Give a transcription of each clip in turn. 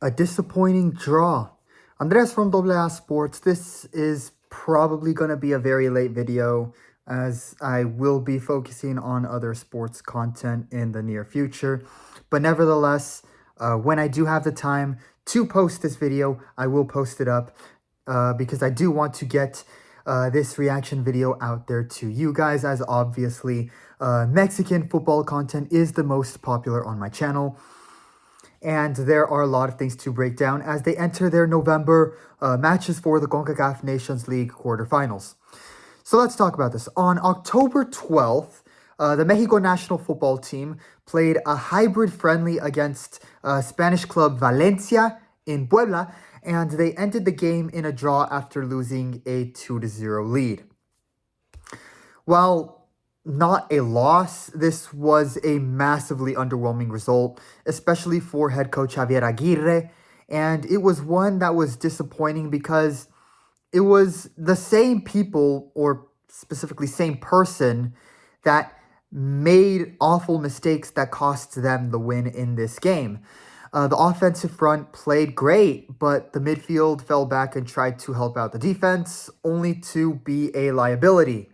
A disappointing draw. Andres from AA Sports. This is probably going to be a very late video as I will be focusing on other sports content in the near future. But nevertheless, when I do have the time to post this video, I will post it up because I do want to get this reaction video out there to you guys, as obviously Mexican football content is the most popular on my channel. And there are a lot of things to break down as they enter their November matches for the CONCACAF Nations League quarterfinals. So let's talk about this. On October 12th, the Mexico national football team played a hybrid friendly against Spanish club Valencia in Puebla, and they ended the game in a draw after losing a 2-0 lead. While not a loss, this was a massively underwhelming result, especially for head coach Javier Aguirre, and it was one that was disappointing because it was the same people, or specifically same person, that made awful mistakes that cost them the win in this game. The offensive front played great, but the midfield fell back and tried to help out the defense, only to be a liability.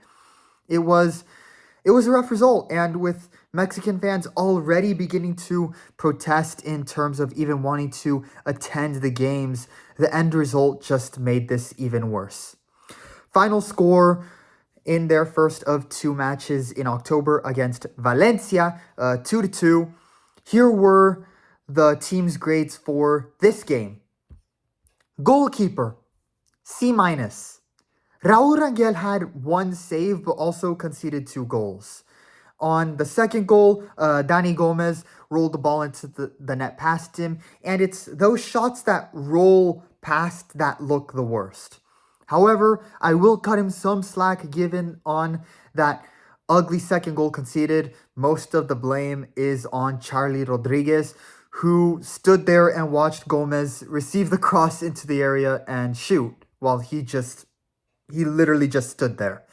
It was a rough result, and with Mexican fans already beginning to protest in terms of even wanting to attend the games, the end result just made this even worse. Final score in their first of two matches in October against Valencia, 2-2. Here were the team's grades for this game. Goalkeeper, C-. Raul Rangel had one save, but also conceded 2 goals. On the second goal, Dani Gomez rolled the ball into the net past him, and it's those shots that roll past that look the worst. However, I will cut him some slack given on that ugly second goal conceded. Most of the blame is on Charlie Rodriguez, who stood there and watched Gomez receive the cross into the area and shoot, while he literally just stood there.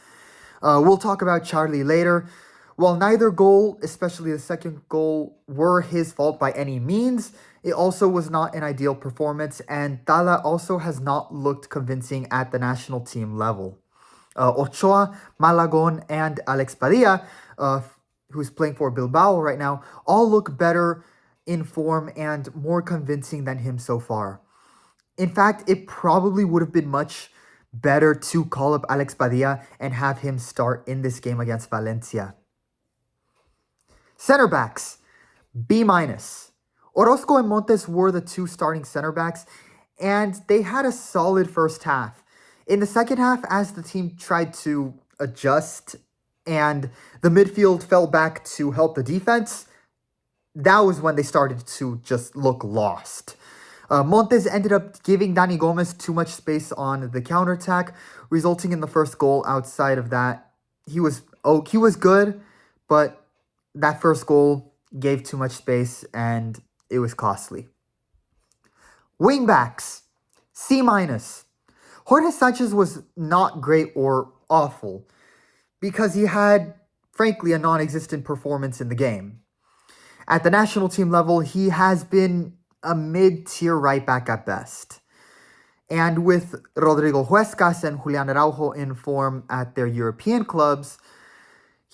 We'll talk about Charlie later. While neither goal, especially the second goal, were his fault by any means, it also was not an ideal performance, and Tala also has not looked convincing at the national team level. Ochoa, Malagon, and Alex Padilla, who's playing for Bilbao right now, all look better in form and more convincing than him so far. In fact, it probably would have been much better to call up Alex Padilla and have him start in this game against Valencia. Center backs, B-. Orozco and Montes were the two starting center backs, and they had a solid first half. In the second half, as the team tried to adjust and the midfield fell back to help the defense, that was when they started to just look lost. Montes ended up giving Dani Gomez too much space on the counterattack, resulting in the first goal. Outside of that, he was good, but that first goal gave too much space and it was costly. Wingbacks, C-. Jorge Sanchez was not great or awful because he had, frankly, a non-existent performance in the game. At the national team level, he has been a mid-tier right back at best. And with Rodrigo Huescas and Julian Araujo in form at their European clubs,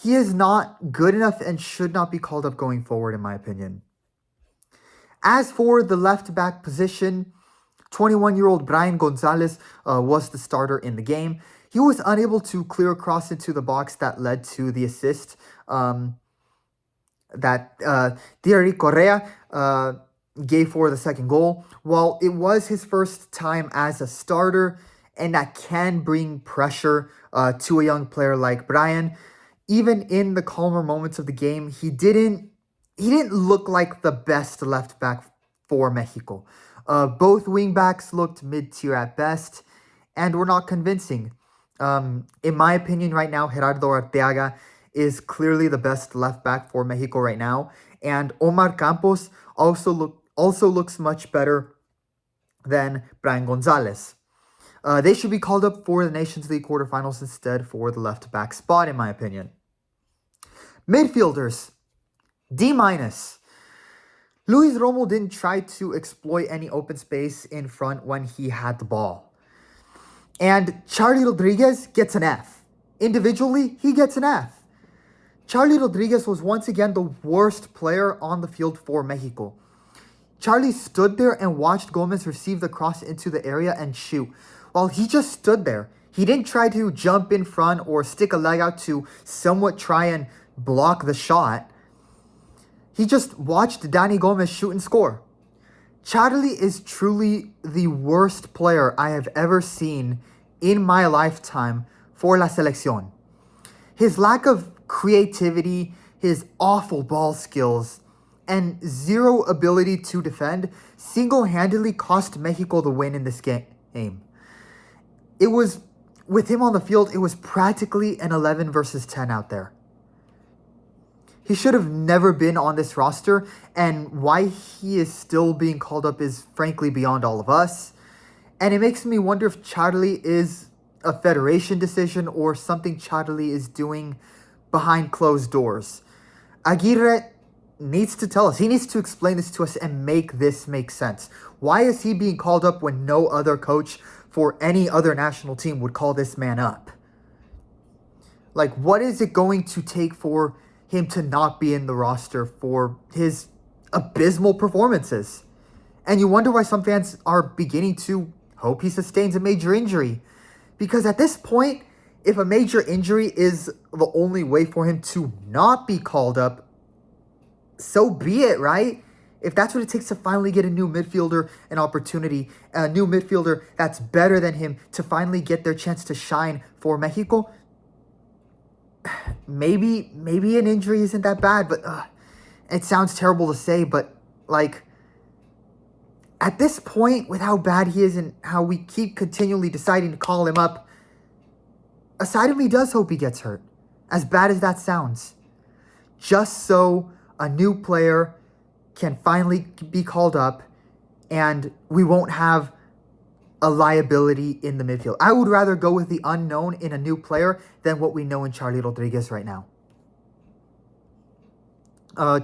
he is not good enough and should not be called up going forward, in my opinion. As for the left back position, 21-year-old Brian Gonzalez was the starter in the game. He was unable to clear a cross into the box that led to the assist that Thierry Correa gave for the second goal. While it was his first time as a starter, and that can bring pressure to a young player like Brian, even in the calmer moments of the game, he didn't look like the best left back for Mexico. Both wing backs looked mid-tier at best and were not convincing. In my opinion right now, Gerardo Arteaga is clearly the best left back for Mexico right now, and Omar Campos also looks much better than Brian Gonzalez. They should be called up for the Nations League quarterfinals instead for the left back spot, in my opinion. Midfielders, D-. Luis Romo didn't try to exploit any open space in front when he had the ball. And Charlie Rodriguez gets an F. Individually, he gets an F. Charlie Rodriguez was once again the worst player on the field for Mexico. Charlie stood there and watched Gomez receive the cross into the area and shoot. While he just stood there, he didn't try to jump in front or stick a leg out to somewhat try and block the shot. He just watched Danny Gomez shoot and score. Charlie is truly the worst player I have ever seen in my lifetime for La Selección. His lack of creativity, his awful ball skills, and zero ability to defend single-handedly cost Mexico the win in this game. It was, with him on the field, it was practically an 11 versus 10 out there. He should have never been on this roster, and why he is still being called up is frankly beyond all of us. And it makes me wonder if Charlie is a federation decision or something Charlie is doing behind closed doors. Aguirre needs to tell us. He needs to explain this to us and make this make sense. Why is he being called up when no other coach for any other national team would call this man up? Like, what is it going to take for him to not be in the roster for his abysmal performances? And you wonder why some fans are beginning to hope he sustains a major injury. Because at this point, if a major injury is the only way for him to not be called up, so be it, right? If that's what it takes to finally get a new midfielder an opportunity, a new midfielder that's better than him to finally get their chance to shine for Mexico, maybe an injury isn't that bad, but it sounds terrible to say, but like, at this point, with how bad he is and how we keep continually deciding to call him up, a side of me does hope he gets hurt, as bad as that sounds, just so a new player can finally be called up and we won't have a liability in the midfield. I would rather go with the unknown in a new player than what we know in Charlie Rodriguez right now.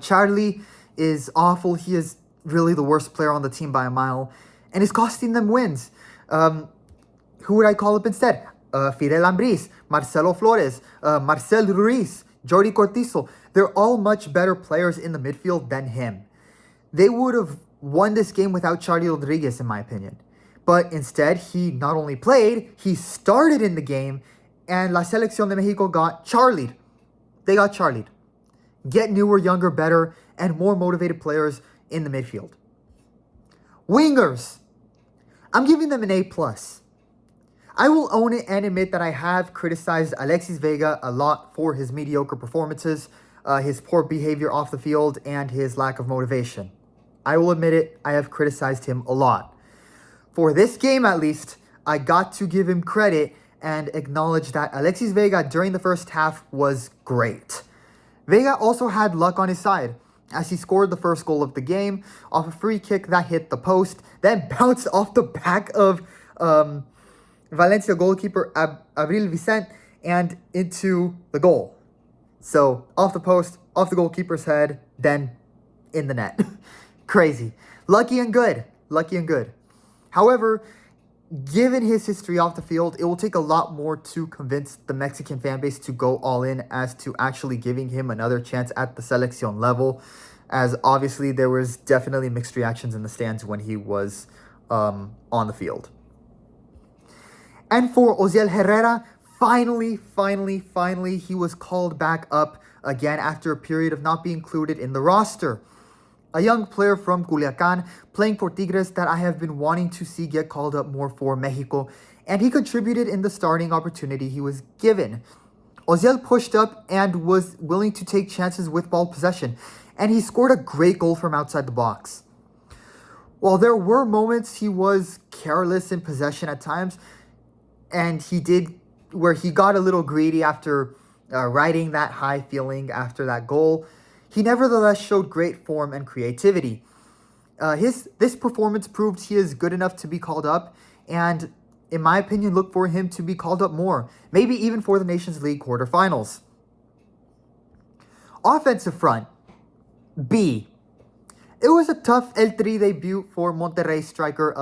Charlie is awful. He is really the worst player on the team by a mile and is costing them wins. Who would I call up instead? Fidel Ambriz, Marcelo Flores, Marcel Ruiz, Jordi Cortizo. They're all much better players in the midfield than him. They would have won this game without Charlie Rodriguez, in my opinion. But instead, he not only played, he started in the game, and La Selección de Mexico got Charlied. They got Charlied. Get newer, younger, better, and more motivated players in the midfield. Wingers. I'm giving them an A+. I will own it and admit that I have criticized Alexis Vega a lot for his mediocre performances, his poor behavior off the field, and his lack of motivation. I will admit it, I have criticized him a lot. For this game, at least, I got to give him credit and acknowledge that Alexis Vega during the first half was great. Vega also had luck on his side, as he scored the first goal of the game off a free kick that hit the post, then bounced off the back of Valencia goalkeeper Abril Vicent and into the goal. So, off the post, off the goalkeeper's head, then in the net. Crazy. Lucky and good. Lucky and good. However, given his history off the field, it will take a lot more to convince the Mexican fan base to go all in as to actually giving him another chance at the Selección level, as obviously there was definitely mixed reactions in the stands when he was on the field. And for Osiel Herrera, finally, he was called back up again after a period of not being included in the roster. A young player from Culiacan playing for Tigres that I have been wanting to see get called up more for Mexico, and he contributed in the starting opportunity he was given. Osiel pushed up and was willing to take chances with ball possession, and he scored a great goal from outside the box. While there were moments he was careless in possession at times, and he got a little greedy after riding that high feeling after that goal, he nevertheless showed great form and creativity. This performance proved he is good enough to be called up, and in my opinion, look for him to be called up more, maybe even for the Nations League quarterfinals. Offensive front, B. It was a tough El Tri debut for Monterrey striker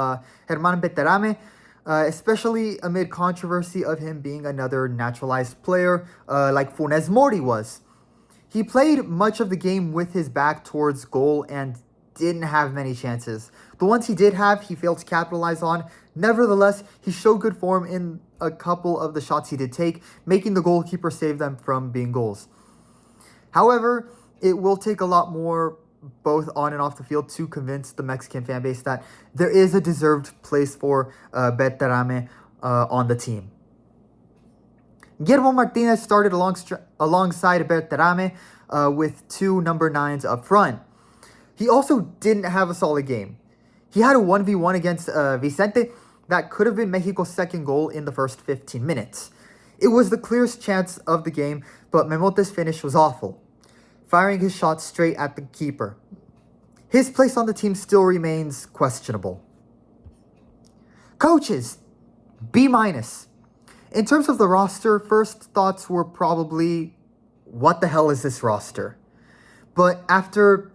Germán Beterame, especially amid controversy of him being another naturalized player like Funes Mori was. He played much of the game with his back towards goal and didn't have many chances. The ones he did have, he failed to capitalize on. Nevertheless, he showed good form in a couple of the shots he did take, making the goalkeeper save them from being goals. However, it will take a lot more both on and off the field to convince the Mexican fan base that there is a deserved place for Beterame on the team. Guillermo Martinez started alongside Berterame with two number 9s up front. He also didn't have a solid game. He had a 1v1 against Vicente that could have been Mexico's second goal in the first 15 minutes. It was the clearest chance of the game, but Memote's finish was awful, firing his shot straight at the keeper. His place on the team still remains questionable. Coaches, B-. In terms of the roster, first thoughts were probably, what the hell is this roster? But after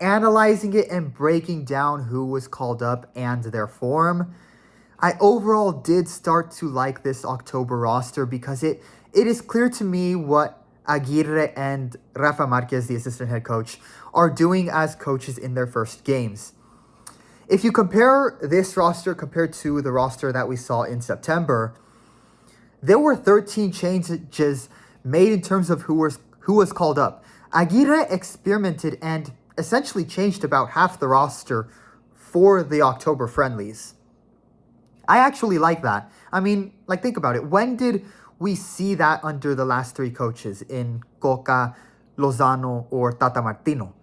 analyzing it and breaking down who was called up and their form, I overall did start to like this October roster because it is clear to me what Aguirre and Rafa Marquez, the assistant head coach, are doing as coaches in their first games. If you compare this roster compared to the roster that we saw in September, there were 13 changes made in terms of who was called up. Aguirre experimented and essentially changed about half the roster for the October friendlies. I actually like that. I mean, think about it. When did we see that under the last three coaches in Coca, Lozano, or Tata Martino?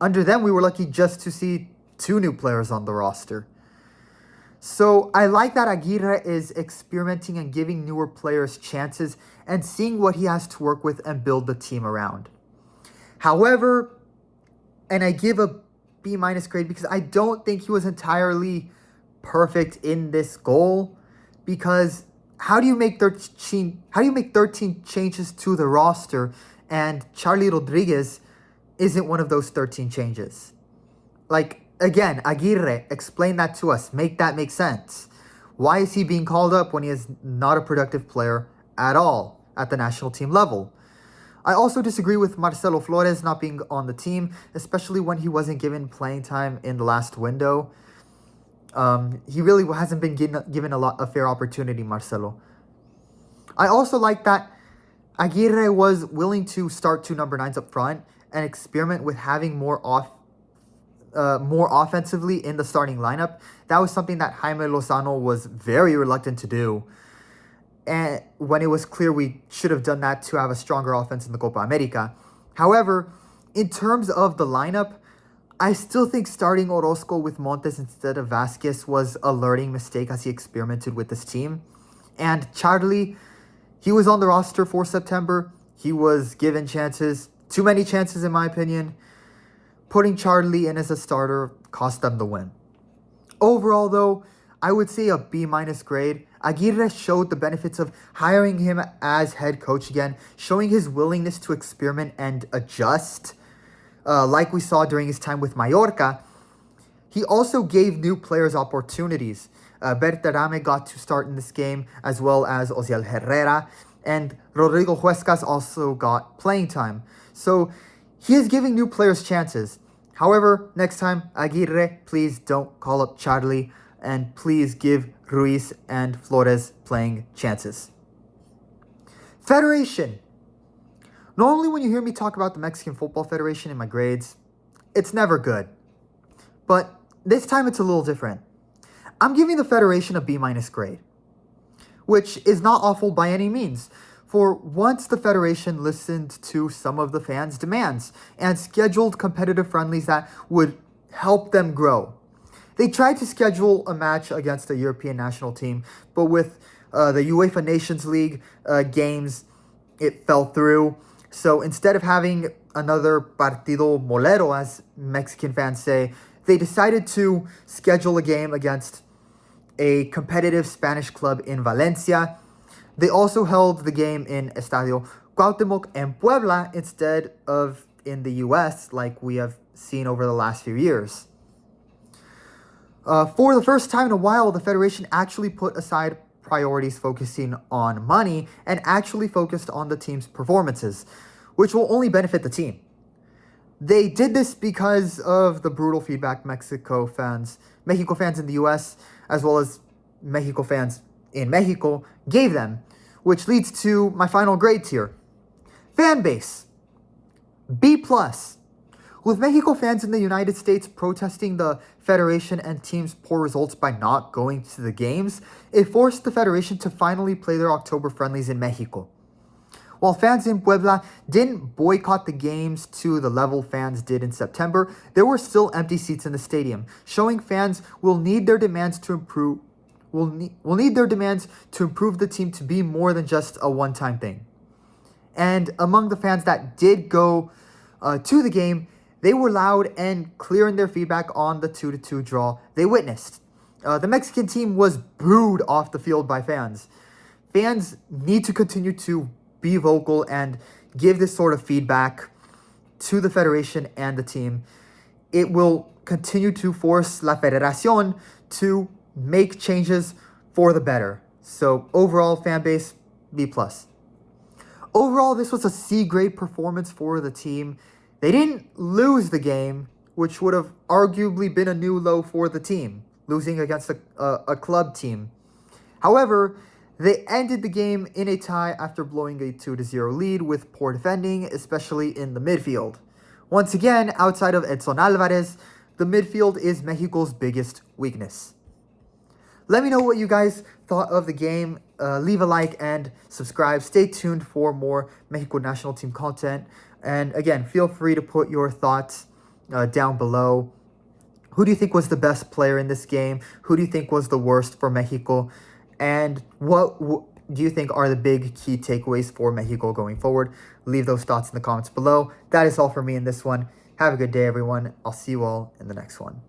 Under them, we were lucky just to see 2 new players on the roster. So I like that Aguirre is experimenting and giving newer players chances and seeing what he has to work with and build the team around. However, and I give a B- grade because I don't think he was entirely perfect in this goal, because how do you make 13 changes to the roster and Charlie Rodriguez isn't one of those 13 changes? Again, Aguirre, explain that to us. Make that make sense. Why is he being called up when he is not a productive player at all at the national team level? I also disagree with Marcelo Flores not being on the team, especially when he wasn't given playing time in the last window. He really hasn't been given a fair opportunity, Marcelo. I also like that Aguirre was willing to start 2 number 9s up front and experiment with having more offensively in the starting lineup. That was something that Jaime Lozano was very reluctant to do, and when it was clear we should have done that to have a stronger offense in the Copa America. However, in terms of the lineup, I still think starting Orozco with Montes instead of Vasquez was a learning mistake as he experimented with this team. And Charlie, he was on the roster for September. He was given chances, too many chances in my opinion. Putting Charlie in as a starter cost them the win. Overall though, I would say a B- grade. Aguirre showed the benefits of hiring him as head coach again, showing his willingness to experiment and adjust. Like we saw during his time with Mallorca. He also gave new players opportunities. Berterame got to start in this game, as well as Osiel Herrera, and Rodrigo Huescas also got playing time. So he is giving new players chances. However, next time, Aguirre, please don't call up Charlie, and please give Ruiz and Flores playing chances. Federation. Normally when you hear me talk about the Mexican Football Federation in my grades, it's never good. But this time it's a little different. I'm giving the Federation a B- grade, which is not awful by any means. For once, the Federation listened to some of the fans' demands and scheduled competitive friendlies that would help them grow. They tried to schedule a match against the European national team, but with the UEFA Nations League games, it fell through. So instead of having another partido molero, as Mexican fans say, they decided to schedule a game against a competitive Spanish club in Valencia. They also held the game in Estadio Cuauhtémoc en Puebla instead of in the US like we have seen over the last few years. For the first time in a while, the Federation actually put aside priorities focusing on money and actually focused on the team's performances, which will only benefit the team. They did this because of the brutal feedback Mexico fans in the US, as well as Mexico fans in Mexico gave them, which leads to my final grade tier. Fan base, B+. With Mexico fans in the United States protesting the Federation and team's poor results by not going to the games, it forced the Federation to finally play their October friendlies in Mexico. While fans in Puebla didn't boycott the games to the level fans did in September, there were still empty seats in the stadium, showing fans will need their demands to improve the team to be more than just a one-time thing. And among the fans that did go to the game, they were loud and clear in their feedback on the 2-2 draw they witnessed. The Mexican team was booed off the field by fans. Fans need to continue to be vocal and give this sort of feedback to the Federation and the team. It will continue to force La Federación to make changes for the better. So overall fan base, B+. Overall, this was a C-grade performance for the team. They didn't lose the game, which would have arguably been a new low for the team, losing against a club team. However, they ended the game in a tie after blowing a 2-0 lead with poor defending, especially in the midfield. Once again, outside of Edson Alvarez, the midfield is Mexico's biggest weakness. Let me know what you guys thought of the game. Leave a like and subscribe. Stay tuned for more Mexico national team content. And again, feel free to put your thoughts down below. Who do you think was the best player in this game? Who do you think was the worst for Mexico? And what do you think are the big key takeaways for Mexico going forward? Leave those thoughts in the comments below. That is all for me in this one. Have a good day, everyone. I'll see you all in the next one.